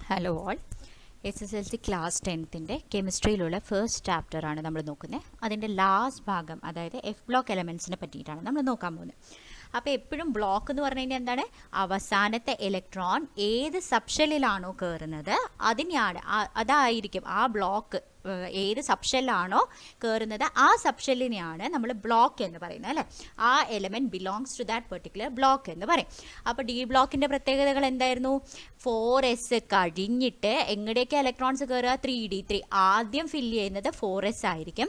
Hello all. SSLC class 10ൻ്റെ കെമിസ്ട്രിയിലുള്ള first ചാപ്റ്ററാണ് നമ്മൾ നോക്കുന്നത്. അതിൻ്റെ ലാസ്റ്റ് ഭാഗം, അതായത് എഫ് ബ്ലോക്ക് എലമെൻസിനെ പറ്റിയിട്ടാണ് നമ്മൾ നോക്കാൻ പോകുന്നത്. അപ്പോൾ എപ്പോഴും ബ്ലോക്ക് എന്ന് പറഞ്ഞു കഴിഞ്ഞാൽ എന്താണ്? അവസാനത്തെ ഇലക്ട്രോൺ ഏത് സബ്ഷെല്ലിലാണോ കയറുന്നത് അതിനെയാണ്, അതായിരിക്കും ആ ബ്ലോക്ക്. ഏത് സബ്ഷെല്ലാണോ കയറുന്നത് ആ സബ്ഷെല്ലിനെയാണ് നമ്മൾ ബ്ലോക്ക് എന്ന് പറയുന്നത്, അല്ലേ? ആ element belongs to that particular block എന്ന് പറയും. അപ്പോൾ ഡി ബ്ലോക്കിൻ്റെ പ്രത്യേകതകൾ എന്തായിരുന്നു? 4s കഴിഞ്ഞിട്ട് എങ്ങടെയൊക്കെ ഇലക്ട്രോൺസ് കയറുക? 3d3. ആദ്യം ഫില്ല് ചെയ്യുന്നത് 4s ആയിരിക്കും.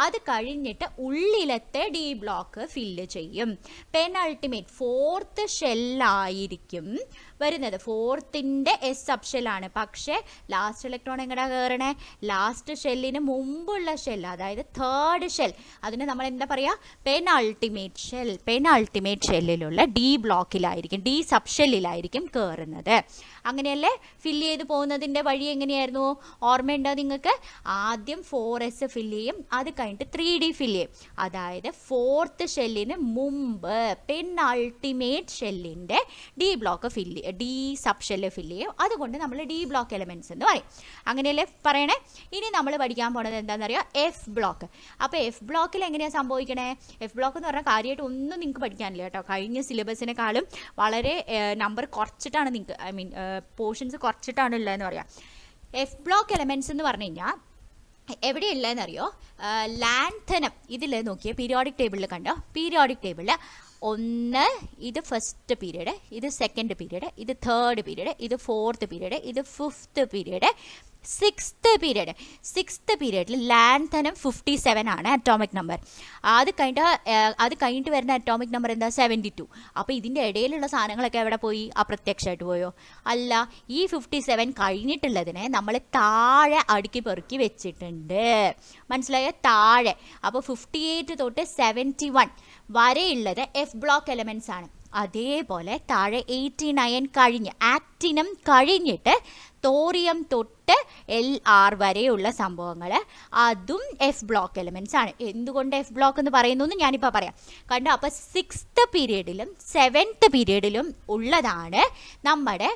അത് കഴിഞ്ഞിട്ട് ഉള്ളിലത്തെ ഡി ബ്ലോക്ക് ഫില്ല് ചെയ്യും. പെനൾട്ടിമേറ്റ് ഫോർത്ത് ഷെല്ലായിരിക്കും വരുന്നത്. ഫോർത്തിൻ്റെ എസ് സബ്ഷെല്ലാണ്. പക്ഷേ ലാസ്റ്റ് ഇലക്ട്രോൺ എങ്ങടാ കയറണേ? ലാസ്റ്റ് ഷെല്ലിന് മുമ്പുള്ള ഷെൽ, അതായത് തേർഡ് ഷെൽ. അതിന് നമ്മൾ എന്താ പറയുക? Penultimate shell. പെനൾട്ടിമേറ്റ് ഷെല്ലിലുള്ള ഡി ബ്ലോക്കിലായിരിക്കും, ഡി സബ്ഷെല്ലിലായിരിക്കും കയറുന്നത്. അങ്ങനെയല്ലേ ഫില്ല് ചെയ്ത് പോകുന്നതിൻ്റെ വഴി എങ്ങനെയായിരുന്നു? ഓർമ്മയുണ്ടോ നിങ്ങൾക്ക്? ആദ്യം 4s ഫില്ല് ചെയ്യും, അത് കഴിഞ്ഞിട്ട് 3d ഫില്ല് ചെയ്യും. അതായത് ഫോർത്ത് ഷെല്ലിന് മുമ്പ് പെനൾട്ടിമേറ്റ് ഷെല്ലിൻ്റെ D block D sub shell fill ചെയ്യും. അതുകൊണ്ട് നമ്മൾ ഡി ബ്ലോക്ക് എലമെൻറ്റ്സ് എന്ന് പറയും. അങ്ങനെയല്ലേ പറയണേ? ഇനി നമ്മൾ പഠിക്കാൻ പോണത് എന്താണെന്ന് അറിയാം? F block. അപ്പോൾ എഫ് ബ്ലോക്കിൽ എങ്ങനെയാണ് സംഭവിക്കണേ? എഫ് ബ്ലോക്ക് എന്ന് പറഞ്ഞാൽ കാര്യമായിട്ട് ഒന്നും നിങ്ങൾക്ക് പഠിക്കാനില്ല കേട്ടോ. കഴിഞ്ഞ സിലബസിനെക്കാളും വളരെ നമ്പർ കുറച്ചിട്ടാണ് നിങ്ങൾക്ക്, പോർഷൻസ് കുറച്ചിട്ടാണ് ഉള്ളതെന്ന് പറയാം. എഫ് ബ്ലോക്ക് എലമെൻറ്റ്സ് എന്ന് പറഞ്ഞു കഴിഞ്ഞാൽ എവിടെയുള്ളതെന്നറിയോ? ലാൻഥനം. ഇതിൽ നോക്കിയാൽ പീരിയോഡിക് ടേബിളിൽ കണ്ടോ? പീരിയോഡിക് ടേബിളിൽ 1 ഇത് ഫസ്റ്റ് പീരീഡ്, ഇത് സെക്കൻഡ് പീരീഡ്, ഇത് തേർഡ് പീരീഡ്, ഇത് ഫോർത്ത് പീരീഡ്, ഇത് fifth period, sixth period. Sixth പീരീഡിൽ ലാൻഥനം 57 ആണ് അറ്റോമിക് നമ്പർ. അത് കഴിഞ്ഞിട്ട് വരുന്ന അറ്റോമിക് നമ്പർ എന്താ? 72. അപ്പോൾ ഇതിൻ്റെ ഇടയിലുള്ള സാധനങ്ങളൊക്കെ എവിടെ പോയി? അപ്രത്യക്ഷമായിട്ട് പോയോ? അല്ല, ഈ 57 കഴിഞ്ഞിട്ടുള്ളതിനെ നമ്മൾ താഴെ അടുക്കി പെറുക്കി വെച്ചിട്ടുണ്ട്. മനസ്സിലായോ? താഴെ. അപ്പോൾ 58 തൊട്ട് 71 വരെയുള്ളത് എഫ് ബ്ലോക്ക് എലമെൻറ്റ്സ് ആണ്. അതേപോലെ താഴെ 89 കഴിഞ്ഞ് ആക്റ്റിനം കഴിഞ്ഞിട്ട് തോറിയം തൊട്ട് LR വരെയുള്ള സംഭവങ്ങൾ അതും എഫ് ബ്ലോക്ക് എലമെൻറ്റ്സ് ആണ്. എന്തുകൊണ്ട് എഫ് ബ്ലോക്ക് എന്ന് പറയുന്നു എന്ന് ഞാനിപ്പോൾ പറയാം. കണ്ടോ? അപ്പോൾ സിക്സ്ത് പീരീഡിലും സെവൻത്ത് പീരീഡിലും ഉള്ളതാണ് നമ്മുടെ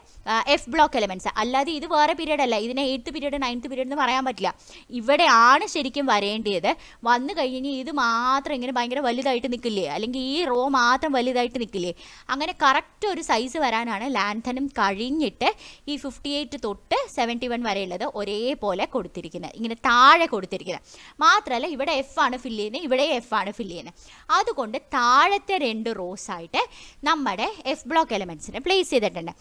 എഫ് ബ്ലോക്ക് എലമെൻറ്റ്സ്. അല്ലാതെ ഇത് വേറെ പീരീഡ് അല്ല. ഇതിനെ 8th പീരീഡ് 9th പീരീഡ് എന്ന് പറയാൻ പറ്റില്ല. ഇവിടെയാണ് ശരിക്കും വരേണ്ടത്. വന്നു കഴിഞ്ഞ് ഇത് മാത്രം ഇങ്ങനെ ഭയങ്കര വലുതായിട്ട് നിൽക്കില്ലേ? അല്ലെങ്കിൽ ഈ റോ മാത്രം വലുതായിട്ട് നിൽക്കില്ലേ? അങ്ങനെ കറക്റ്റ് ഒരു സൈസ് വരാനാണ് ലാൻഥനം കഴിഞ്ഞിട്ട് ഈ 58 തൊട്ട് 71 വരെയുള്ളത് ഒരേപോലെ കൊടുത്തിരിക്കുന്നത്, ഇങ്ങനെ താഴെ കൊടുത്തിരിക്കുന്നത്. മാത്രമല്ല ഇവിടെ എഫ് ആണ് ഫില്ല് ചെയ്യുന്നത്, ഇവിടെ എഫ് ആണ് ഫില്ല് ചെയ്യുന്നത്. അതുകൊണ്ട് താഴത്തെ 2 റോസ് ആയിട്ട് നമ്മുടെ എഫ് ബ്ലോക്ക് എലമെൻറ്റ്സിനെ പ്ലേസ് ചെയ്തിട്ടുണ്ട്.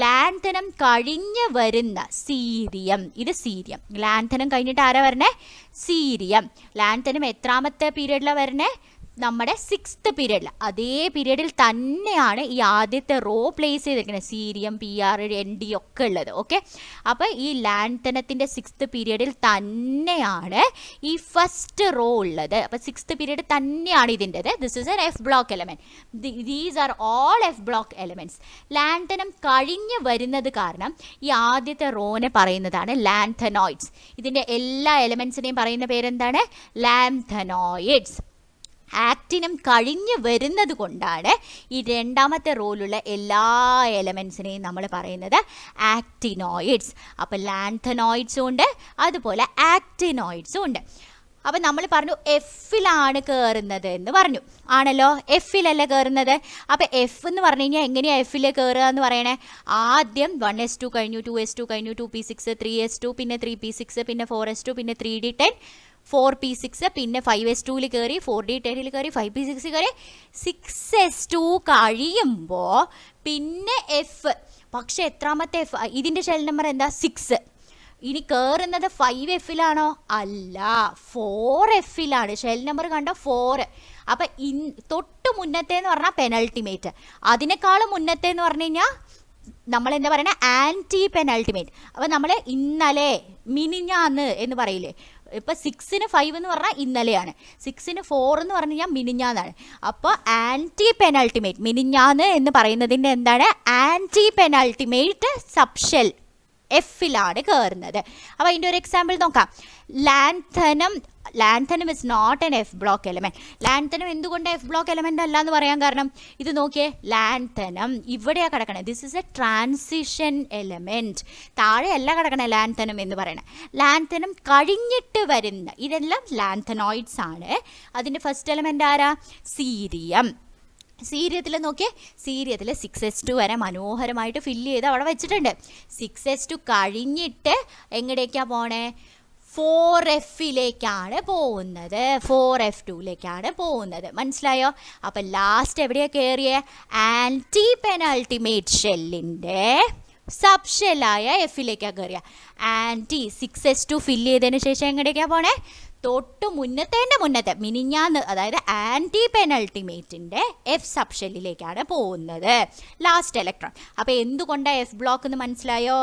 ലാൻഥനം കഴിഞ്ഞ് വരുന്ന സീരിയം, ഇത് സീരിയം. ലാൻഥനം കഴിഞ്ഞിട്ട് ആരാ വരണേ? സീരിയം. ലാൻഥനം എത്രാമത്തെ പീരീഡിലാണ് വരണേ? നമ്മുടെ 6th പീരീഡിൽ. അതേ പീരീഡിൽ തന്നെയാണ് ഈ ആദ്യത്തെ റോ പ്ലേസ് ചെയ്തിരിക്കുന്നത്. സീരിയം, PR, ND ഒക്കെ ഉള്ളത്. ഓക്കെ, അപ്പോൾ ഈ ലാൻഥനത്തിൻ്റെ 6th പീരീഡിൽ തന്നെയാണ് ഈ ഫസ്റ്റ് റോ ഉള്ളത്. അപ്പോൾ 6th പീരീഡ് തന്നെയാണ് ഇതിൻ്റെത്. This is an F block element. These are all F block elements. Lanthanum കഴിഞ്ഞ് വരുന്നത് കാരണം ഈ ആദ്യത്തെ റോനെ പറയുന്നതാണ് ലാൻഥനോയിഡ്സ്. ഇതിൻ്റെ എല്ലാ എലമെൻറ്റ്സിനെയും പറയുന്ന പേരെന്താണ്? ലാൻഥനോയിഡ്സ്. ആക്റ്റിനം കഴിഞ്ഞ് വരുന്നത് കൊണ്ടാണ് ഈ രണ്ടാമത്തെ റോയിലുള്ള എല്ലാ എലമെൻസിനെയും നമ്മൾ പറയുന്നത് ആക്റ്റിനോയിഡ്സ്. അപ്പോൾ ലാൻഥനോയിഡ്സും ഉണ്ട്, അതുപോലെ ആക്റ്റിനോയിഡ്സും ഉണ്ട്. അപ്പം നമ്മൾ പറഞ്ഞു എഫിലാണ് കയറുന്നത് എന്ന് പറഞ്ഞു. ആണല്ലോ, എഫിലല്ല കയറുന്നത്. അപ്പോൾ എഫ് എന്ന് പറഞ്ഞു കഴിഞ്ഞാൽ എങ്ങനെയാണ് എഫിൽ കയറുക എന്ന് പറയണേ? ആദ്യം 1s2 കഴിഞ്ഞു, 2s2 കഴിഞ്ഞു, 2p6, 3s2, പിന്നെ 3p6, പിന്നെ 4s2, പിന്നെ 3d10, 4p6, പിന്നെ 5s2ൽ കയറി, 4d10ൽ കയറി, 5p6 കയറി, 6s2 കഴിയുമ്പോൾ പിന്നെ എഫ്. പക്ഷെ എത്രാമത്തെ എഫ്? ഇതിൻ്റെ ഷെൽ നമ്പർ എന്താ? 6. ഇനി കയറുന്നത് 5fലാണോ? അല്ല, 4fലാണ്. ഷെൽ നമ്പർ കണ്ടോ? 4. അപ്പം തൊട്ട് മുന്നത്തെ എന്ന് പറഞ്ഞാൽ പെനൾട്ടിമേറ്റ്. അതിനേക്കാളും മുന്നത്തെ എന്ന് പറഞ്ഞു കഴിഞ്ഞാൽ നമ്മൾ എന്താ പറയണേ? Anti penultimate. അപ്പം നമ്മൾ ഇന്നലെ, മിനിഞ്ഞാന്ന് എന്ന് പറയില്ലേ? ഇപ്പോൾ 6ന് 5 എന്ന് പറഞ്ഞാൽ ഇന്നലെയാണ്, 6ന് 4 എന്ന് പറഞ്ഞു കഴിഞ്ഞാൽ മിനിഞ്ഞാന്നാണ്. അപ്പോൾ ആൻറ്റി പെനൾട്ടിമേറ്റ്, മിനിഞ്ഞാന്ന് എന്ന് പറയുന്നതിൻ്റെ എന്താണ്? Anti penultimate subshell. എഫിലാണ് കയറുന്നത്. അപ്പോൾ അതിൻ്റെ ഒരു എക്സാമ്പിൾ നോക്കാം. Lanthanum is not an F block element. Lanthanum എന്തുകൊണ്ട് എഫ് ബ്ലോക്ക് എലമെൻ്റ് അല്ല എന്ന് പറയാൻ കാരണം ഇത് നോക്കിയേ, ലാൻഥനം ഇവിടെയാണ് കിടക്കണേ. This is a transition element. താഴെയല്ല കിടക്കണേ ലാൻഥനം എന്ന് പറയണേ. ലാൻഥനം കഴിഞ്ഞിട്ട് വരുന്ന ഇതെല്ലാം ലാൻഥനോയിഡ്സ് ആണ്. അതിൻ്റെ ഫസ്റ്റ് എലമെൻ്റ് ആരാ? സീരിയം. സീരിയത്തിൽ നോക്കിയേ, സീരിയത്തിൽ 6s2 വരെ മനോഹരമായിട്ട് ഫില്ല് ചെയ്ത് അവിടെ വെച്ചിട്ടുണ്ട്. 6s2 കഴിഞ്ഞിട്ട് എങ്ങടേക്കാണ് പോണേ? 4Fയിലേക്കാണ് പോകുന്നത്, 4F2യിലേക്കാണ് പോകുന്നത്. മനസ്സിലായോ? അപ്പം ലാസ്റ്റ് എവിടെയാണ് കയറിയേ? ആൻറ്റി പെനൾട്ടിമേറ്റ് ഷെല്ലിൻ്റെ സബ് ഷെല്ലായ എഫിലേക്കാണ് കയറിയ. ആൻറ്റി 6s2 ഫില്ല് ചെയ്തതിന് ശേഷം എങ്ങടേക്കാണ് പോണേ? തൊട്ട് മുന്നത്തെ മിനിഞ്ഞാന്ന്, അതായത് ആൻറ്റി പെനൾട്ടിമേറ്റിൻ്റെ എഫ് സബ് ഷെല്ലിലേക്കാണ് പോകുന്നത് ലാസ്റ്റ് ഇലക്ട്രോൺ. അപ്പോൾ എന്തുകൊണ്ടാണ് എഫ് ബ്ലോക്ക് എന്ന് മനസ്സിലായോ?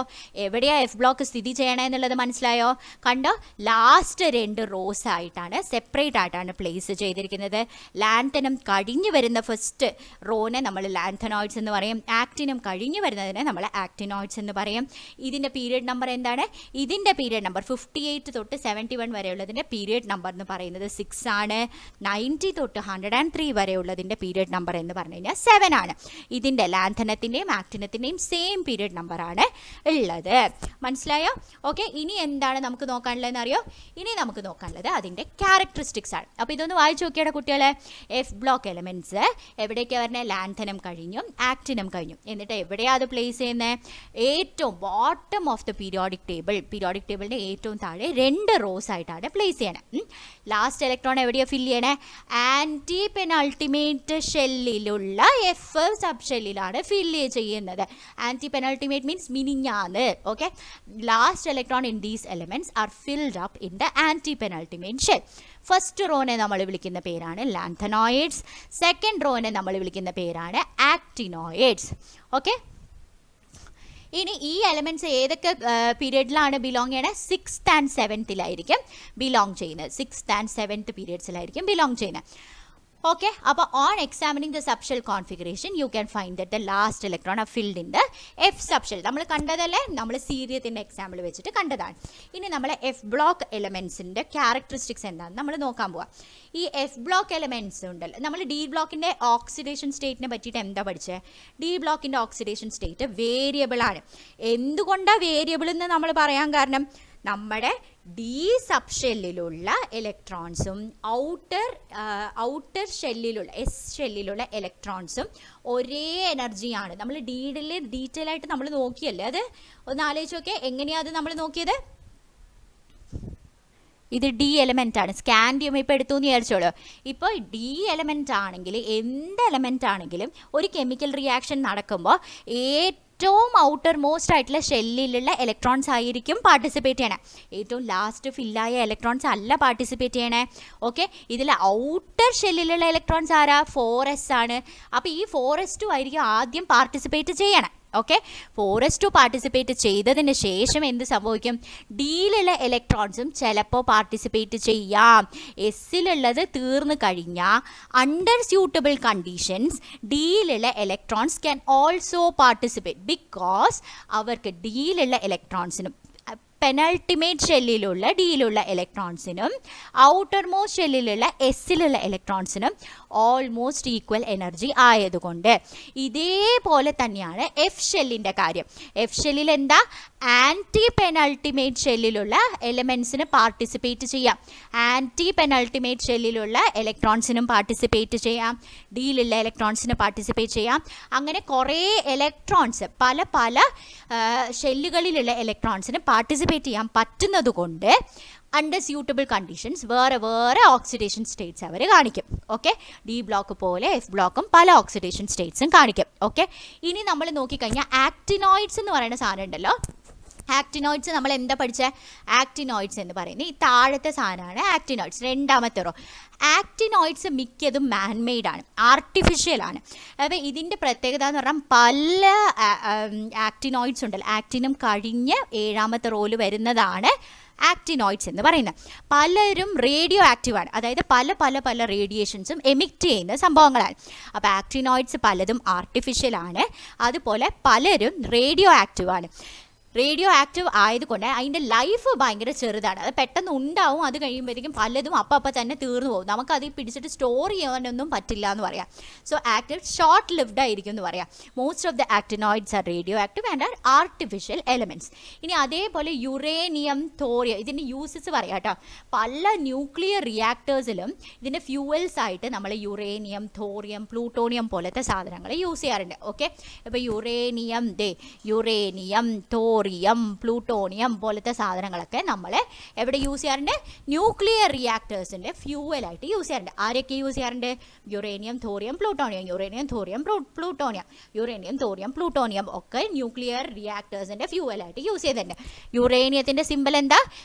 എവിടെയാണ് എഫ് ബ്ലോക്ക് സ്ഥിതി ചെയ്യണേ എന്നുള്ളത് മനസ്സിലായോ? കണ്ടോ, ലാസ്റ്റ് 2 റോസ് ആയിട്ടാണ്, സെപ്പറേറ്റ് ആയിട്ടാണ് പ്ലേസ് ചെയ്തിരിക്കുന്നത്. ലാൻഥനം കഴിഞ്ഞ് വരുന്ന ഫസ്റ്റ് റോനെ നമ്മൾ ലാൻഥനോയിഡ്സ് എന്ന് പറയും. ആക്റ്റിനം കഴിഞ്ഞ് വരുന്നതിനെ നമ്മൾ ആക്ടിനോയിഡ്സ് എന്ന് പറയും. ഇതിൻ്റെ പീരിയഡ് നമ്പർ എന്താണ്? ഇതിൻ്റെ പീരിയഡ് നമ്പർ 58 തൊട്ട് 71 വരെയുള്ളതിൻ്റെ പീരിയഡ് നമ്പർ എന്ന് പറയുന്നത് 6 ആണ്. 90 തൊട്ട് 103 വരെയുള്ളതിൻ്റെ പീരിയഡ് നമ്പർ എന്ന് പറഞ്ഞു കഴിഞ്ഞാൽ 7 ആണ്. ഇതിൻ്റെ ലാൻഥനത്തിൻ്റെയും ആക്ടിനത്തിൻ്റെയും സെയിം പീരിയഡ് നമ്പറാണ് ഉള്ളത്. മനസ്സിലായോ? ഓക്കെ, ഇനി എന്താണ് നമുക്ക് നോക്കാനുള്ളതെന്ന് അറിയോ? ഇനി നമുക്ക് നോക്കാനുള്ളത് അതിൻ്റെ ക്യാരക്ടറിസ്റ്റിക്സ് ആണ്. അപ്പോൾ ഇതൊന്ന് വായിച്ചു നോക്കിയാടെ കുട്ടികളെ. എഫ് ബ്ലോക്ക് എലമെൻറ്റ്സ് എവിടേക്കാണ് വരുന്നത്? ലാൻഥനം കഴിഞ്ഞും ആക്ടിനം കഴിഞ്ഞും. എന്നിട്ട് എവിടെയാണ് അത് പ്ലേസ് ചെയ്യുന്നത്? ഏറ്റവും ബോട്ടം ഓഫ് ദ പീരിയോഡിക് ടേബിളിൻ്റെ ഏറ്റവും താഴെ 2 റോസ് ആയിട്ടാണ് പ്ലേസ് ചെയ്യണത്. ലാസ്റ്റ് ഇലക്ട്രോൺ എവിടെയാണ് ഫില്ല് ചെയ്യണേ? ആൻറ്റി പെനൾട്ടിമേറ്റ് ഷെല്ലിലുള്ള എഫ് സബ് ഷെല്ലിലാണ് ഫില്ല് ചെയ്യുന്നത്. ആൻറ്റി പെനൾട്ടിമേറ്റ് മീൻസ് മിനിഞ്ഞാന്ന്. Okay, last electron in these elements are filled up in the anti penultimate shell. First റോനെ നമ്മൾ വിളിക്കുന്ന പേരാണ് ലാൻഥനോയിഡ്സ്. സെക്കൻഡ് റോനെ നമ്മൾ വിളിക്കുന്ന പേരാണ് ആക്ടിനോയിഡ്സ്. ഓക്കെ, ഇനി ഈ എലമെൻറ്റ്സ് ഏതൊക്കെ പീരിയഡിലാണ് ബിലോങ് ചെയ്യണത്? 6th and 7th ബിലോങ് ചെയ്യുന്നത്. 6th and 7th പീരിയഡ്സിലായിരിക്കും ബിലോങ് ചെയ്യുന്നത്. Okay, അപ്പോൾ on examining the subshell configuration, you can find that the last electron are filled in the F subshell. നമ്മൾ കണ്ടതല്ലേ, നമ്മൾ സീരിയത്തിൻ്റെ എക്സാമ്പിൾ വെച്ചിട്ട് കണ്ടതാണ്. ഇനി നമ്മൾ എഫ് ബ്ലോക്ക് എലമെൻസിൻ്റെ ക്യാരക്ടറിസ്റ്റിക്സ് എന്താണെന്ന് നമ്മൾ നോക്കാൻ പോവാം. ഈ എഫ് ബ്ലോക്ക് എലമെൻറ്റ്സ് ഉണ്ടല്ലോ, നമ്മൾ ഡി ബ്ലോക്കിൻ്റെ ഓക്സിഡേഷൻ സ്റ്റേറ്റിനെ പറ്റിയിട്ട് എന്താ പഠിച്ചത്? ഡി ബ്ലോക്കിൻ്റെ ഓക്സിഡേഷൻ സ്റ്റേറ്റ് വേരിയബിൾ ആണ്. എന്തുകൊണ്ടാണ് വേരിയബിൾ എന്ന് നമ്മൾ പറയാൻ കാരണം, നമ്മുടെ ഡി സബ് ഷെല്ലിലുള്ള ഇലക്ട്രോൺസും ഔട്ടർ ഷെല്ലിലുള്ള എസ് ഷെല്ലിലുള്ള ഇലക്ട്രോൺസും ഒരേ എനർജിയാണ്. നമ്മൾ ഡീറ്റെയിൽ ആയിട്ട് നമ്മൾ നോക്കിയല്ലേ, അത് ഒന്ന് ആലോചിച്ച് നോക്കിയേ. എങ്ങനെയാണ് അത് നമ്മൾ നോക്കിയത്? ഇത് ഡി എലമെൻ്റ് ആണ്. സ്കാൻഡിയം ഇപ്പോൾ എടുത്തു എന്ന് വിചാരിച്ചോളൂ. ഇപ്പോൾ ഡി എലമെൻ്റ് ആണെങ്കിൽ, എന്ത് എലമെൻ്റ് ആണെങ്കിലും ഒരു കെമിക്കൽ റിയാക്ഷൻ നടക്കുമ്പോൾ ഏറ്റവും ഔട്ടർ മോസ്റ്റ് ആയിട്ടുള്ള ഷെല്ലിലുള്ള ഇലക്ട്രോൺസ് ആയിരിക്കും പാർട്ടിസിപ്പേറ്റ് ചെയ്യണേ. ഏറ്റവും ലാസ്റ്റ് ഫില്ലായ ഇലക്ട്രോൺസ് അല്ല പാർട്ടിസിപ്പേറ്റ് ചെയ്യണേ. ഓക്കെ, ഇതിൽ ഔട്ടർ ഷെല്ലിലുള്ള ഇലക്ട്രോൺസ് ആരാ? 4s ആണ്. അപ്പോൾ ഈ 4s2 ആയിരിക്കും ആദ്യം പാർട്ടിസിപ്പേറ്റ് ചെയ്യണേ. ഓക്കെ, 4s2 പാർട്ടിസിപ്പേറ്റ് ചെയ്തതിന് ശേഷം എന്ത് സംഭവിക്കും? ഡിയിലുള്ള ഇലക്ട്രോൺസും ചിലപ്പോൾ പാർട്ടിസിപ്പേറ്റ് ചെയ്യാം. എസ്സിലുള്ളത് തീർന്നു കഴിഞ്ഞാൽ അണ്ടർ സ്യൂട്ടബിൾ കണ്ടീഷൻസ് ഡിയിലുള്ള electrons can also participate, because അവർക്ക് ഡിയിലുള്ള ഇലക്ട്രോൺസിനും പെനൾട്ടിമേറ്റ് ഷെല്ലിലുള്ള ഡിയിലുള്ള ഇലക്ട്രോൺസിനും ഔട്ടർ മോസ്റ്റ് ഷെല്ലിലുള്ള എസ്സിലുള്ള ഇലക്ട്രോൺസിനും ഓൾമോസ്റ്റ് ഈക്വൽ എനർജി ആയതുകൊണ്ട്. ഇതേപോലെ തന്നെയാണ് എഫ് ഷെല്ലിൻ്റെ കാര്യം. എഫ് ഷെല്ലിൽ എന്താ? ആൻറ്റി പെനൾട്ടിമേറ്റ് ഷെല്ലിലുള്ള എലമെൻസിന് പാർട്ടിസിപ്പേറ്റ് ചെയ്യാം, ആൻറ്റി പെനൾട്ടിമേറ്റ് ഷെല്ലിലുള്ള ഇലക്ട്രോൺസിനും പാർട്ടിസിപ്പേറ്റ് ചെയ്യാം, ഡിയിലുള്ള ഇലക്ട്രോൺസിന് പാർട്ടിസിപ്പേറ്റ് ചെയ്യാം. അങ്ങനെ കുറേ ഇലക്ട്രോൺസ് പല ഷെല്ലുകളിലുള്ള ഇലക്ട്രോൺസിന് പാർട്ടിസിപ്പേറ്റ് ചെയ്യാൻ പറ്റുന്നത് കൊണ്ട് അണ്ടർ സ്യൂട്ടബിൾ കണ്ടീഷൻസ് വേറെ ഓക്സിഡേഷൻ സ്റ്റേറ്റ്സ് അവർ കാണിക്കും. ഓക്കെ, ഡി ബ്ലോക്ക് പോലെ എഫ് ബ്ലോക്കും പല ഓക്സിഡേഷൻ സ്റ്റേറ്റ്സും കാണിക്കും. ഓക്കെ, ഇനി നമ്മൾ നോക്കിക്കഴിഞ്ഞാൽ ആക്ടിനോയിഡ്സ് എന്ന് പറയുന്ന സാധനം ഉണ്ടല്ലോ. ആക്ടിനോയിഡ്സ് നമ്മൾ എന്താ പഠിച്ചത്? ആക്ടിനോയിഡ്സ് എന്ന് പറയുന്നത് ഈ താഴത്തെ സാധനമാണ് ആക്ടിനോയിഡ്സ്, രണ്ടാമത്തെ റോ. ആക്ടിനോയിഡ്സ് മിക്കതും മാൻമെയ്ഡ് ആണ്, ആർട്ടിഫിഷ്യൽ ആണ്. അപ്പോൾ ഇതിൻ്റെ പ്രത്യേകത എന്ന് പറഞ്ഞാൽ പല ആക്ടിനോയിഡ്സ് ഉണ്ടല്ലോ, ആക്ടിനും കഴിഞ്ഞ് 7ാമത്തെ റോയിൽ വരുന്നതാണ് ആക്ടിനോയിഡ്സ് എന്ന് പറയുന്നത്. പലരും റേഡിയോ ആക്റ്റീവാണ്, അതായത് പല റേഡിയേഷൻസും എമിറ്റ് ചെയ്യുന്ന സംഭവങ്ങളാണ്. അപ്പോൾ ആക്ടിനോയിഡ്സ് പലതും ആർട്ടിഫിഷ്യൽ ആണ്, അതുപോലെ പലരും റേഡിയോ ആക്റ്റീവാണ്. റേഡിയോ ആക്റ്റീവ് ആയതുകൊണ്ട് അതിൻ്റെ ലൈഫ് ഭയങ്കര ചെറുതാണ്. അത് പെട്ടെന്ന് ഉണ്ടാവും, അത് കഴിയുമ്പോഴത്തേക്കും പലതും അപ്പം തന്നെ തീർന്നു പോകും. നമുക്കത് പിടിച്ചിട്ട് സ്റ്റോർ ചെയ്യാനൊന്നും പറ്റില്ല എന്ന് പറയാം. സോ ആക്റ്റീവ് ഷോർട്ട് ലിവ്ഡ് ആയിരിക്കും എന്ന് പറയാം. Most of the actinoids are radio active and are artificial elements. ഇനി അതേപോലെ യുറേനിയം, തോറിയം, ഇതിൻ്റെ യൂസസ് പറയാം കേട്ടോ. പല ന്യൂക്ലിയർ റിയാക്ടേഴ്സിലും ഇതിൻ്റെ ഫ്യൂവൽസ് ആയിട്ട് നമ്മൾ യുറേനിയം, തോറിയം, പ്ലൂട്ടോണിയം പോലത്തെ സാധനങ്ങൾ യൂസ് ചെയ്യാറുണ്ട്. ഓക്കെ, ഇപ്പോൾ യുറേനിയം, തോറിയം, പ്ലൂട്ടോണിയം പോലത്തെ സാധനങ്ങളൊക്കെ നമ്മൾ എവിടെ യൂസ് ചെയ്യാറുണ്ട്? ന്യൂക്ലിയർ റിയാക്ടേഴ്സിൻ്റെ ഫ്യൂവലായിട്ട് യൂസ് ചെയ്യാറുണ്ട്. ആരൊക്കെ യൂസ് ചെയ്യാറുണ്ട്? Uranium, thorium, plutonium, uranium, thorium, plutonium, uranium, thorium, plutonium ഒക്കെ ന്യൂക്ലിയർ റിയാക്ടേഴ്സിൻ്റെ ഫ്യൂവലായിട്ട് യൂസ് ചെയ്തിട്ടുണ്ട്. യുറേനിയത്തിൻ്റെ സിമ്പൽ എന്താ?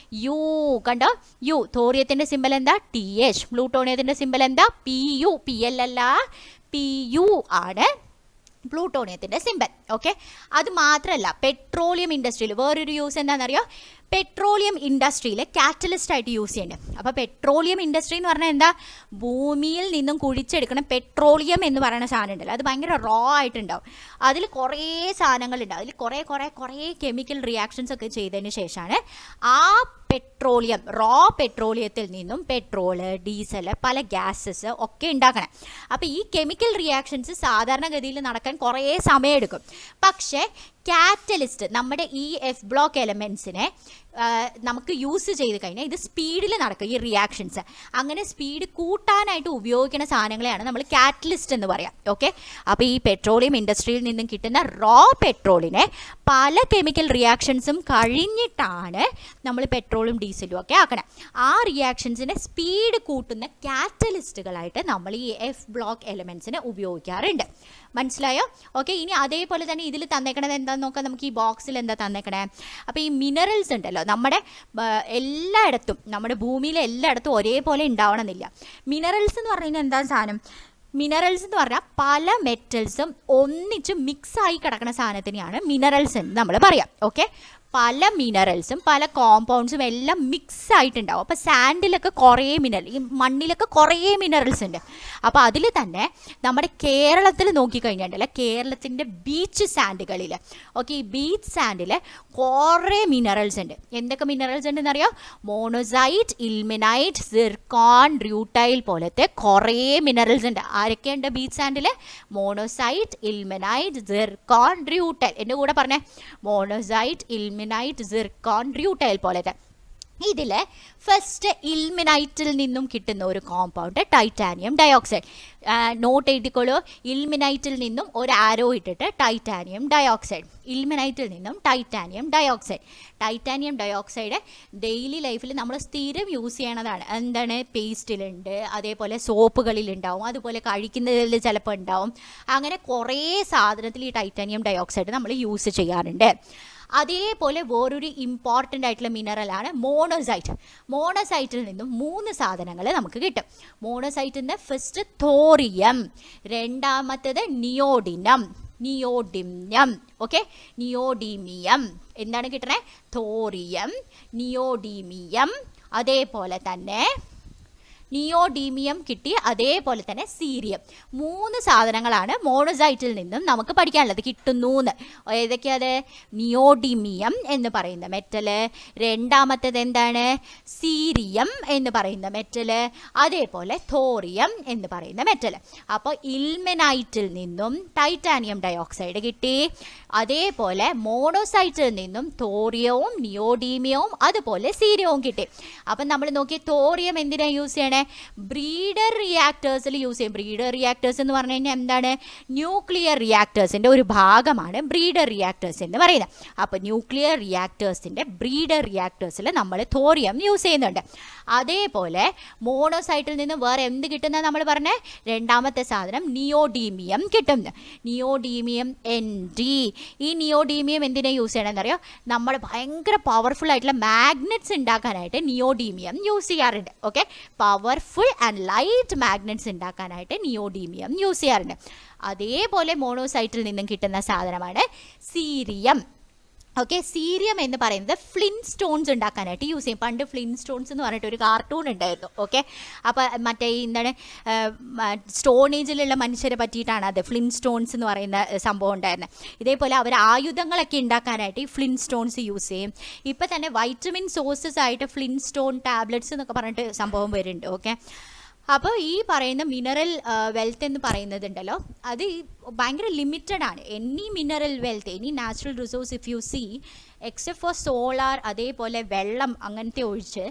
യു. കണ്ടോ? യു. തോറിയത്തിൻ്റെ സിമ്പൽ എന്താ? TH. പ്ലൂട്ടോണിയത്തിൻ്റെ സിമ്പൽ എന്താ? PU. PL അല്ല, PU ആണ് പ്ലൂട്ടോണിയത്തിൻ്റെ സിമ്പൽ. ഓക്കെ, അത് മാത്രമല്ല പെട്രോളിയം ഇൻഡസ്ട്രിയിൽ വേറൊരു യൂസ് എന്താണെന്നറിയോ? പെട്രോളിയം ഇൻഡസ്ട്രിയിൽ കാറ്റലിസ്റ്റ് ആയിട്ട് യൂസ് ചെയ്യുന്നുണ്ട്. അപ്പോൾ പെട്രോളിയം ഇൻഡസ്ട്രി എന്ന് പറഞ്ഞാൽ എന്താ? ഭൂമിയിൽ നിന്നും കുഴിച്ചെടുക്കണം പെട്രോളിയം എന്ന് പറയുന്ന സാധനം ഉണ്ടല്ലോ, അത് ഭയങ്കര റോ ആയിട്ടുണ്ടാവും. അതിൽ കുറേ സാധനങ്ങളുണ്ടാവും. അതിൽ കുറേ കെമിക്കൽ റിയാക്ഷൻസ് ഒക്കെ ചെയ്തതിന് ശേഷമാണ് ആ പെട്രോളിയം, റോ പെട്രോളിയത്തിൽ നിന്നും പെട്രോള്, ഡീസൽ, പല ഗ്യാസസ് ഒക്കെ ഉണ്ടാക്കണം. അപ്പോൾ ഈ കെമിക്കൽ റിയാക്ഷൻസ് സാധാരണഗതിയിൽ നടക്കാൻ കുറേ സമയമെടുക്കും. പക്ഷേ കാറ്റലിസ്റ്റ്, നമ്മുടെ ഈ F ബ്ലോക്ക് എലമെൻസിനെ നമുക്ക് യൂസ് ചെയ്ത് കഴിഞ്ഞാൽ ഇത് സ്പീഡിൽ നടക്കും. ഈ റിയാക്ഷൻസ് അങ്ങനെ സ്പീഡ് കൂട്ടാനായിട്ട് ഉപയോഗിക്കുന്ന സാധനങ്ങളെയാണ് നമ്മൾ കാറ്റലിസ്റ്റ് എന്ന് പറയാം. ഓക്കെ, അപ്പോൾ ഈ പെട്രോളിയം ഇൻഡസ്ട്രിയിൽ നിന്നും കിട്ടുന്ന റോ പെട്രോളിനെ പല കെമിക്കൽ റിയാക്ഷൻസും കഴിഞ്ഞിട്ടാണ് നമ്മൾ പെട്രോളും ഡീസലും ഒക്കെ ആക്കണം. ആ റിയാക്ഷൻസിനെ സ്പീഡ് കൂട്ടുന്ന കാറ്റലിസ്റ്റുകളായിട്ട് നമ്മൾ ഈ F ബ്ലോക്ക് എലമെൻസിനെ ഉപയോഗിക്കാറുണ്ട്. മനസ്സിലായോ? ഓക്കെ, ഇനി അതേപോലെ തന്നെ ഇതിൽ തന്നേക്കണത് എന്താണെന്ന് നോക്കാം. നമുക്ക് ഈ ബോക്സിൽ എന്താ തന്നേക്കണേ? അപ്പോൾ ഈ മിനറൽസ് ഉണ്ടല്ലോ, നമ്മുടെ എല്ലായിടത്തും, നമ്മുടെ ഭൂമിയിലെ എല്ലായിടത്തും ഒരേപോലെ ഉണ്ടാവണമെന്നില്ല. മിനറൽസ് എന്ന് പറഞ്ഞു കഴിഞ്ഞാൽ എന്താ സാധനം? മിനറൽസ് എന്ന് പറഞ്ഞാൽ പല മെറ്റൽസും ഒന്നിച്ച് മിക്സായി കിടക്കുന്ന സാധനത്തിനെയാണ് മിനറൽസ് എന്ന് നമ്മൾ പറയാം. ഓക്കെ, പല മിനറൽസും പല കോമ്പൗണ്ട്സും എല്ലാം മിക്സ് ആയിട്ടുണ്ടാവും. അപ്പോൾ സാൻഡിലൊക്കെ കുറേ ഈ മണ്ണിലൊക്കെ കുറേ മിനറൽസ് ഉണ്ട്. അപ്പോൾ അതിൽ തന്നെ നമ്മുടെ കേരളത്തിൽ നോക്കിക്കഴിഞ്ഞാൽ കേരളത്തിൻ്റെ ബീച്ച് സാൻഡുകളിൽ, ഓക്കെ, ഈ ബീച്ച് സാൻഡിൽ കുറേ മിനറൽസ് ഉണ്ട്. എന്തൊക്കെ മിനറൽസ് ഉണ്ടെന്ന് അറിയോ? മോണോസൈറ്റ്, ഇൽമിനൈറ്റ്, സിർക്കോൺ, റൂട്ടൈൽ പോലത്തെ കുറേ മിനറൽസ് ഉണ്ട്. ആരൊക്കെയുണ്ട് ബീച്ച് സാൻഡിൽ? Monazite, ilmenite, zircon, rutile. എൻ്റെ കൂടെ പറഞ്ഞേ, മോണോസൈറ്റ്, ഇൽമിനൈറ്റ്, സിർക്കോൺ, റൂട്ടൈൽ പോലത്തെ. ഇതിൽ ഫസ്റ്റ് ഇൽമിനൈറ്റിൽ നിന്നും കിട്ടുന്ന ഒരു കോമ്പൗണ്ട് ടൈറ്റാനിയം ഡയോക്സൈഡ്. നോട്ട് എഴുതിക്കോളൂ, ഇൽമിനൈറ്റിൽ നിന്നും ഒരു ആരോ ഇട്ടിട്ട് ടൈറ്റാനിയം ഡയോക്സൈഡ്. ഇൽമിനൈറ്റിൽ നിന്നും titanium dioxide. Titanium dioxide daily ലൈഫിൽ നമ്മൾ സ്ഥിരം യൂസ് ചെയ്യണതാണ്. എന്താണ്? പേസ്റ്റിലുണ്ട്, അതേപോലെ സോപ്പുകളിലുണ്ടാവും, അതുപോലെ കഴിക്കുന്നതിൽ ചിലപ്പോൾ ഉണ്ടാവും. അങ്ങനെ കുറേ സാധനത്തിൽ ഈ ടൈറ്റാനിയം ഡയോക്സൈഡ് നമ്മൾ യൂസ് ചെയ്യാറുണ്ട്. അതേപോലെ വേറൊരു ഇമ്പോർട്ടൻ്റ് ആയിട്ടുള്ള മിനറലാണ് മോണോസൈറ്റ്. മോണോസൈറ്റിൽ നിന്നും 3 സാധനങ്ങൾ നമുക്ക് കിട്ടും. മോണോസൈറ്റിൽ നിന്ന് ഫസ്റ്റ് തോറിയം, രണ്ടാമത്തേത് നിയോഡിനം, ഓക്കെ, നിയോഡീമിയം. എന്താണ് കിട്ടണേ? തോറിയം, നിയോഡീമിയം, അതേപോലെ തന്നെ നിയോഡീമിയം കിട്ടി, അതേപോലെ തന്നെ സീരിയം. 3 സാധനങ്ങളാണ് മോണോസൈറ്റിൽ നിന്നും നമുക്ക് പഠിക്കാനുള്ളത്, കിട്ടുന്നു എന്ന്. ഏതൊക്കെയത്? നിയോഡീമിയം എന്ന് പറയുന്ന മെറ്റല്, രണ്ടാമത്തേത് എന്താണ്? സീരിയം എന്ന് പറയുന്ന മെറ്റല്, അതേപോലെ തോറിയം എന്ന് പറയുന്ന മെറ്റല്. അപ്പോൾ ഇൽമെനൈറ്റിൽ നിന്നും ടൈറ്റാനിയം ഡയോക്സൈഡ് കിട്ടി, അതേപോലെ മോണോസൈറ്റിൽ നിന്നും തോറിയവും നിയോഡീമിയവും അതുപോലെ സീരിയവും കിട്ടി. അപ്പം നമ്മൾ നോക്കിയ തോറിയം എന്തിനാണ് യൂസ് ചെയ്യണേ? ബ്രീഡർ റിയാക്ടേഴ്സിൽ യൂസ് ചെയ്യും. ബ്രീഡർ റിയാക്ടേഴ്സ് എന്ന് പറഞ്ഞു കഴിഞ്ഞാൽ എന്താണ്? ന്യൂക്ലിയർ റിയാക്ടേഴ്സിൻ്റെ ഒരു ഭാഗമാണ് ബ്രീഡർ റിയാക്ടേഴ്സ് എന്ന് പറയുന്നത്. അപ്പോൾ ന്യൂക്ലിയർ റിയാക്ടേഴ്സിൻ്റെ ബ്രീഡർ റിയാക്ടേഴ്സിൽ നമ്മൾ തോറിയം യൂസ് ചെയ്യുന്നുണ്ട്. അതേപോലെ മോണോസൈറ്റിൽ നിന്ന് വേറെ എന്ത് കിട്ടുന്ന നമ്മൾ പറഞ്ഞേ? രണ്ടാമത്തെ സാധനം നിയോഡീമിയം കിട്ടും. Neodymium ND. ഈ നിയോഡീമിയം എന്തിനാണ് യൂസ് ചെയ്യണമെന്നറിയോ? നമ്മൾ ഭയങ്കര പവർഫുൾ ആയിട്ടുള്ള മാഗ്നറ്റ്സ് ഉണ്ടാക്കാനായിട്ട് നിയോഡീമിയം യൂസ് ചെയ്യാറുണ്ട്. Okay, powerful and light magnets ഉണ്ടാക്കാനായിട്ട് നിയോഡീമിയം യൂസ് ചെയ്യാറുണ്ട്. അതേപോലെ മോണോസൈറ്റിൽ നിന്നും കിട്ടുന്ന സാധനമാണ് സീരിയം. ഓക്കെ, സീരിയം എന്ന് പറയുന്നത് ഫ്ലിൻ സ്റ്റോൺസ് ഉണ്ടാക്കാനായിട്ട് യൂസ് ചെയ്യും. പണ്ട് ഫ്ലിൻ സ്റ്റോൺസ് എന്ന് പറഞ്ഞിട്ട് ഒരു കാർട്ടൂൺ ഉണ്ടായിരുന്നു. ഓക്കെ, അപ്പോൾ മറ്റേ എന്താണ് സ്റ്റോൺ ഏജിലുള്ള മനുഷ്യരെ പറ്റിയിട്ടാണ് അത് ഫ്ലിൻ സ്റ്റോൺസ് എന്ന് പറയുന്ന സംഭവം ഉണ്ടായിരുന്നത്. ഇതേപോലെ അവർ ആയുധങ്ങളൊക്കെ ഉണ്ടാക്കാനായിട്ട് ഈ ഫ്ലിൻ സ്റ്റോൺസ് യൂസ് ചെയ്യും. ഇപ്പം തന്നെ വൈറ്റമിൻ സോഴ്സസ് ആയിട്ട് ഫ്ലിൻ സ്റ്റോൺ ടാബ്ലറ്റ്സ് എന്നൊക്കെ പറഞ്ഞിട്ട് സംഭവം വരുന്നുണ്ട്. ഓക്കെ, അപ്പോൾ ഈ പറയുന്ന മിനറൽ വെൽത്ത് എന്ന് പറയുന്നതുണ്ടല്ലോ, അത് ഭയങ്കര ലിമിറ്റഡ് ആണ്. Any mineral wealth, any natural resource if you see except for solar, അതേപോലെ വെള്ളം അങ്ങനത്തെ ഒഴിച്ച്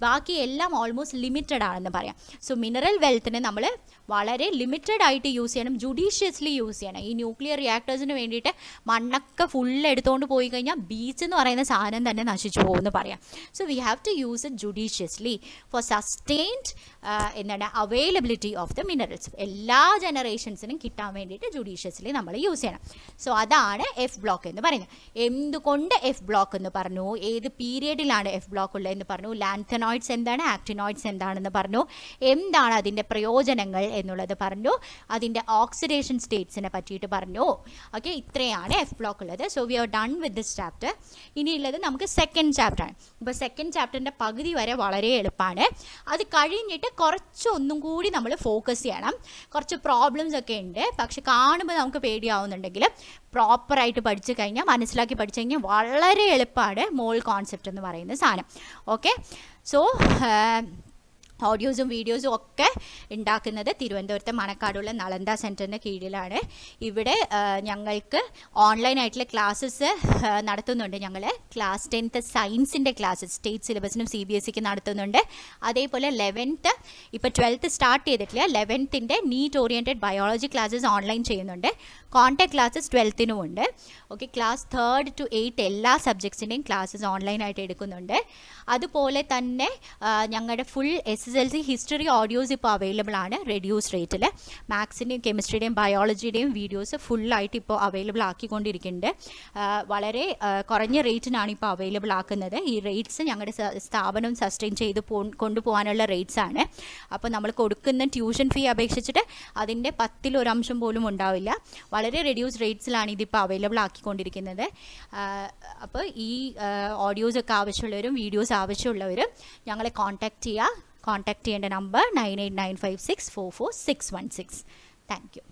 ബാക്കി എല്ലാം ഓൾമോസ്റ്റ് ലിമിറ്റഡ് ആണെന്ന് പറയാം. സോ മിനറൽ വെൽത്തിനെ നമ്മൾ വളരെ ലിമിറ്റഡ് ആയിട്ട് യൂസ് ചെയ്യണം, ജുഡീഷ്യസ്ലി യൂസ് ചെയ്യണം. ഈ ന്യൂക്ലിയർ റിയാക്ടേഴ്സിന് വേണ്ടിയിട്ട് മണ്ണൊക്കെ ഫുള്ള് എടുത്തുകൊണ്ട് പോയി കഴിഞ്ഞാൽ ബീച്ച് എന്ന് പറയുന്ന സാധനം തന്നെ നശിച്ചു പോകുമെന്ന് പറയാം. So we have to use it judiciously for sustained എന്താണ് അവൈലബിലിറ്റി ഓഫ് ദ മിനറൽസ്. എല്ലാ ജനറേഷൻസിനും കിട്ടാൻ വേണ്ടിയിട്ട് ജുഡീഷ്യസ്ലി നമ്മൾ യൂസ് ചെയ്യണം. സോ അതാണ് എഫ് ബ്ലോക്ക് എന്ന് പറയുന്നത്. എന്തുകൊണ്ട് എഫ് ബ്ലോക്ക് എന്ന് പറഞ്ഞു, ഏത് പീരിയഡിലാണ് എഫ് ബ്ലോക്ക് ഉള്ളതെന്ന് പറഞ്ഞു, ലാൻഥനോയിഡ്സ് എന്താണ്, ആക്ടിനോയിഡ്സ് എന്താണെന്ന് പറഞ്ഞു, എന്താണ് അതിൻ്റെ പ്രയോജനങ്ങൾ എന്നുള്ളത് പറഞ്ഞു, അതിൻ്റെ ഓക്സിഡേഷൻ സ്റ്റേറ്റ്സിനെ പറ്റിയിട്ട് പറഞ്ഞു. ഓക്കെ, ഇത്രയാണ് എഫ് ബ്ലോക്ക് ഉള്ളത്. So we are done with this chapter. ഇനിയുള്ളത് നമുക്ക് സെക്കൻഡ് ചാപ്റ്ററാണ്. ഇപ്പോൾ സെക്കൻഡ് ചാപ്റ്ററിൻ്റെ പകുതി വരെ വളരെ എളുപ്പമാണ്. അത് കഴിഞ്ഞിട്ട് കുറച്ചൊന്നും കൂടി നമ്മൾ ഫോക്കസ് ചെയ്യണം. കുറച്ച് പ്രോബ്ലംസ് ഒക്കെ ഉണ്ട്, പക്ഷെ കാണുമ്പോൾ നമുക്ക് പേടിയാവുന്നുണ്ടെങ്കിൽ പ്രോപ്പറായിട്ട് പഠിച്ചു കഴിഞ്ഞാൽ, മനസ്സിലാക്കി പഠിച്ചു കഴിഞ്ഞാൽ വളരെ എളുപ്പമാണ് മോൾ കോൺസെപ്റ്റ് എന്ന് പറയുന്ന സാധനം. ഓക്കെ, സോ ഓഡിയോസും വീഡിയോസും ഒക്കെ ഉണ്ടാക്കുന്നത് തിരുവനന്തപുരത്തെ മണക്കാടുള്ള നളന്ദ സെൻറ്ററിൻ്റെ കീഴിലാണ്. ഇവിടെ ഞങ്ങൾക്ക് ഓൺലൈനായിട്ടുള്ള ക്ലാസ്സസ് നടത്തുന്നുണ്ട്. ഞങ്ങൾ ക്ലാസ് 10th സയൻസിൻ്റെ ക്ലാസ്സസ് സ്റ്റേറ്റ് സിലബസിനും CBSEക്ക് നടത്തുന്നുണ്ട്. അതേപോലെ 11th, ഇപ്പോൾ 12th സ്റ്റാർട്ട് ചെയ്തിട്ടില്ല, 11th NEET oriented biology classes online ചെയ്യുന്നുണ്ട്. കോൺടാക്ട് ക്ലാസ്സസ് 12th ഉണ്ട്. Okay, class 3rd to 8th എല്ലാ സബ്ജക്ട്സിൻ്റെയും ക്ലാസ്സസ് ഓൺലൈനായിട്ട് എടുക്കുന്നുണ്ട്. അതുപോലെ തന്നെ ഞങ്ങളുടെ ഫുൾ SSLC ഹിസ്റ്ററി ഓഡിയോസ് ഇപ്പോൾ അവൈലബിൾ ആണ് റെഡ്യൂസ് റേറ്റിൽ. മാത്സിൻ്റെയും കെമിസ്ട്രിയുടെയും ബയോളജിയുടെയും വീഡിയോസ് ഫുള്ളായിട്ട് ഇപ്പോൾ അവൈലബിൾ ആക്കിക്കൊണ്ടിരിക്കുന്നുണ്ട്. വളരെ കുറഞ്ഞ റേറ്റിനാണ് ഇപ്പോൾ അവൈലബിൾ ആക്കുന്നത്. ഈ റേറ്റ്സ് ഞങ്ങളുടെ സ്ഥാപനം സസ്റ്റെയിൻ ചെയ്ത് കൊണ്ടുപോകാനുള്ള റേറ്റ്സ് ആണ്. അപ്പോൾ നമ്മൾ കൊടുക്കുന്ന ട്യൂഷൻ ഫീ അപേക്ഷിച്ചിട്ട് അതിൻ്റെ 10ൽ 1 അംശം പോലും ഉണ്ടാവില്ല. വളരെ റെഡ്യൂസ് റേറ്റ്സിലാണ് ഇതിപ്പോൾ അവൈലബിൾ ആക്കിക്കൊണ്ടിരിക്കുന്നത്. അപ്പോൾ ഈ ഓഡിയോസൊക്കെ ആവശ്യമുള്ളവരും വീഡിയോസ് ആവശ്യമുള്ളവരും ഞങ്ങളെ കോൺടാക്റ്റ് ചെയ്യുക. കോൺടാക്റ്റ് ചെയ്യേണ്ട നമ്പർ 9895644616. Thank you.